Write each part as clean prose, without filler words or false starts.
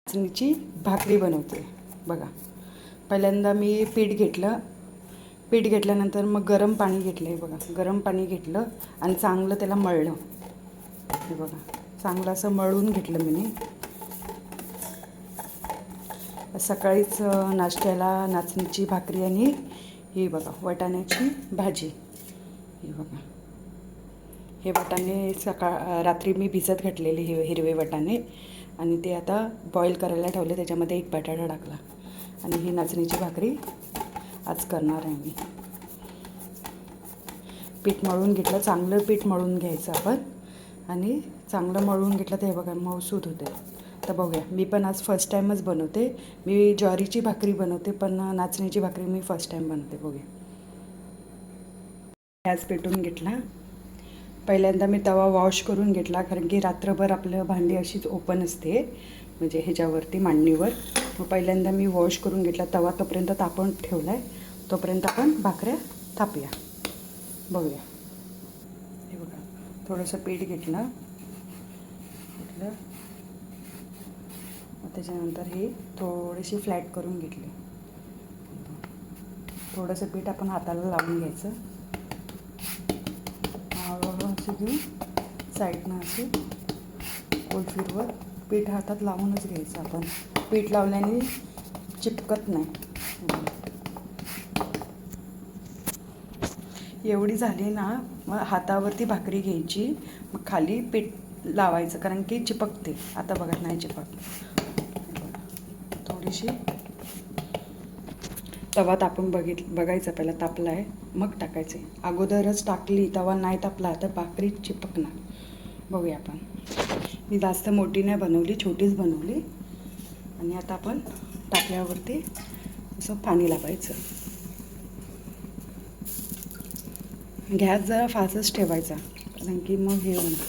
नाचणीची भाकरी बनवते बघा. पहिल्यांदा मी पीठ घेतल्यानंतर मग गरम पाणी घेतलं आहे बघा. गरम पाणी घेतलं आणि चांगलं त्याला मळलं. हे बघा, चांगलं असं मळून घेतलं मी. सकाळीच नाश्त्याला नाचणीची भाकरी आणि ही बघा वाटाण्याची भाजी. ही बघा, हे वाटाणे रात्री मी भिजत घातलेले हिरवे वाटाणे आणि ते आता बॉईल करायला ठेवले. त्याच्यामध्ये एक बटाटा टाकला आणि ही नाचणीची भाकरी आज करणार आहे मी. पीठ मळून घेतलं, चांगलं पीठ मळून घ्यायचं आपण आणि चांगलं मळून घेतलं ते बघा मऊसूत होते. तर बघूया, मी पण आज फर्स्ट टाईमच बनवते. मी ज्वारीची भाकरी बनवते पण नाचणीची भाकरी मी फर्स्ट टाईम बनवते. बघूया. गॅस पेटून घेतला. पहिल्यांदा मी तवा वॉश करून घेतला, कारण की रात्रभर आपलं भांडी अशीच ओपन असते म्हणजे ह्याच्यावरती मांडणीवर. मग पहिल्यांदा मी वॉश करून घेतला तवा. तोपर्यंत तापवून ठेवला आहे. तोपर्यंत आपण भाकऱ्या थापूया. बघूया. हे बघा, थोडंसं पीठ घेतलं. मग त्याच्यानंतर हे थोडीशी फ्लॅट करून घेतली. थोडंसं पीठ आपण हाताला लावून घ्यायचं. असे घेऊन साईडनं असे गोल फिरवत पीठ हातात लावूनच घ्यायचं. आपण पीठ लावल्याने चिपकत नाही. एवढी झाली ना, मग हातावरती भाकरी घ्यायची, मग खाली पीठ लावायचं, कारण की चिपकते. आता बघा नाही चिपकत. थोडीशी तवा तापून बघायचं पहिला तापला आहे मग टाकायचे. अगोदरच टाकली तवा नाही तापला तर भाकरी चिपकणार. बघूया आपण. मी जास्त मोठी नाही बनवली, छोटीच बनवली. आणि आता आपण टाकल्यावरती असं पाणी लावायचं. गॅस जरा फास्टच ठेवायचा, कारण की मग हे होणार.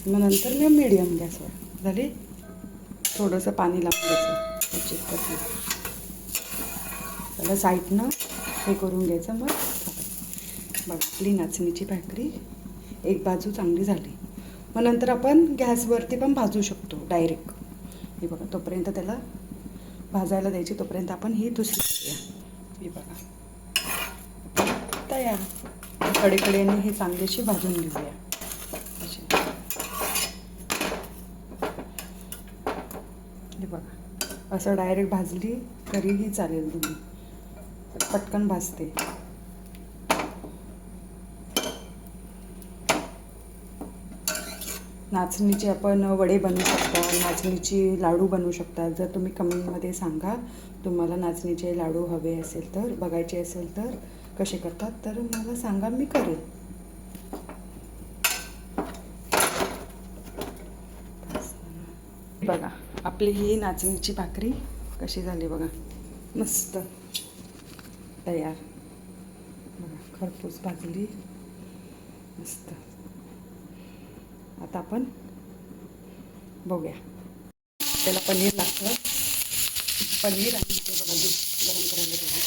मग नंतर मी मीडियम गॅसवर झाली. थोडंसं पाणी लावायचं त्याला साईडनं हे करून घ्यायचं. मग बघा, आपली नाचणीची भाकरी एक बाजू चांगली झाली. मग नंतर आपण गॅसवरती पण भाजू शकतो डायरेक्ट. हे बघा, तोपर्यंत त्याला भाजायला द्यायची. तोपर्यंत आपण ही दुसरी करूया. हे बघा तयार. कडेकडेने हे चांगलीशी भाजून घेऊया. हे बघा, असं डायरेक्ट भाजली तरीही चालेल. तुम्ही पटकन भाजते. नाचणीचे आपण वडे बनवू शकता, नाचणीची लाडू बनवू शकता. जर तुम्ही कमेंटमध्ये सांगा तुम्हाला नाचणीचे लाडू हवे असेल तर, बघायचे असेल तर कसे करतात तर मला सांगा, मी करेल. बघा, आपली ही नाचणीची भाकरी कशी झाली बघा, मस्त तयार. बघा, खरपूस भाजली मस्त. आता आपण बघूया. त्याला पनीर लागतं. पनीर आणि ते बघा दूध गरम करायला ठेवलं.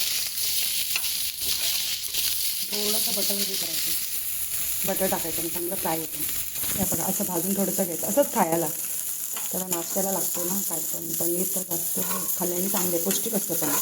थोडंसं बटर वगैरे करायचं. बटर टाकायचं आणि चांगलं फ्राय होतं. हे बघा, असं भाजून थोडंसं घ्यायचं. असंच खायला त्याला नाश्त्याला लागतो ना काय पण. पनीर तर जास्त खाल्ल्याने चांगले पौष्टिक असतं पनीर.